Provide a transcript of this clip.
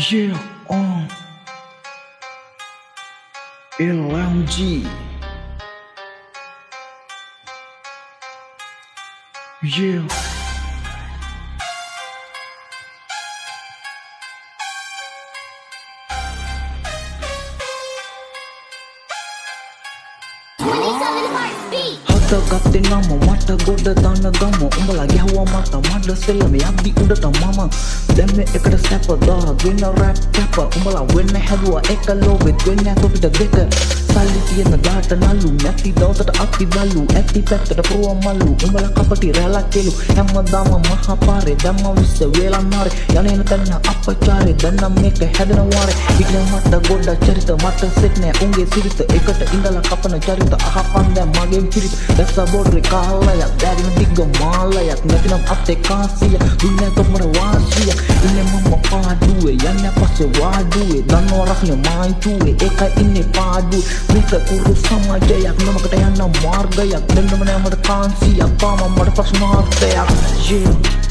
Yeah, LMG. Yeah. හදගත්තේ නම මට ගොඩ දන්න ගම උඹලා ගැහුවා මට මඩ සෙල්ලම යද්දි උඩට මම දැන් මේ එකට සැප දාගෙන රැප් කැප උඹලා වෙන්න හැදුවා එක ලෝබෙත් වෙන්න කොපිට දෙක සල්ලි තියෙන දාට නලු නැති දවසට අපි බලු ඇති පැත්තට පුරව මල්ලු උඹලා කපටි රැලක් කෙලු හැමදාම මහා පාරේ දැම්ම විශ්ස වේලන් නාරේ යන්නේ තන්න අපචාරේ දැන් නම් මේක හැදෙන වාරේ ඉතින් මට ගොඩ චරිත මට සෙට් නෑ උන්ගේ සිරිත එකට ඉඳලා කපන චරිත අහපන් දැන් මගේ පිරිත දැස්ස බෝඩරේ කාලයක් දැරින දිග්ග මාලයක් නැතිනම් අතේ කාසිය දුන්නේ තොමර වාසිය ඉන්නේ මම පාඩුවේ යන්නේ පස්සේ වාඩුවේ දන්නව රස්නේ මායිතුවේ එකයි ඉන්නේ පාඩුවේ මේක කුරු සමාජයක් නමකට යන්න මාර්ගයක් දෙන්නම නෑ මට කාන්සියක් පාම මට ප්‍රශ්නාර්ථයක් yeah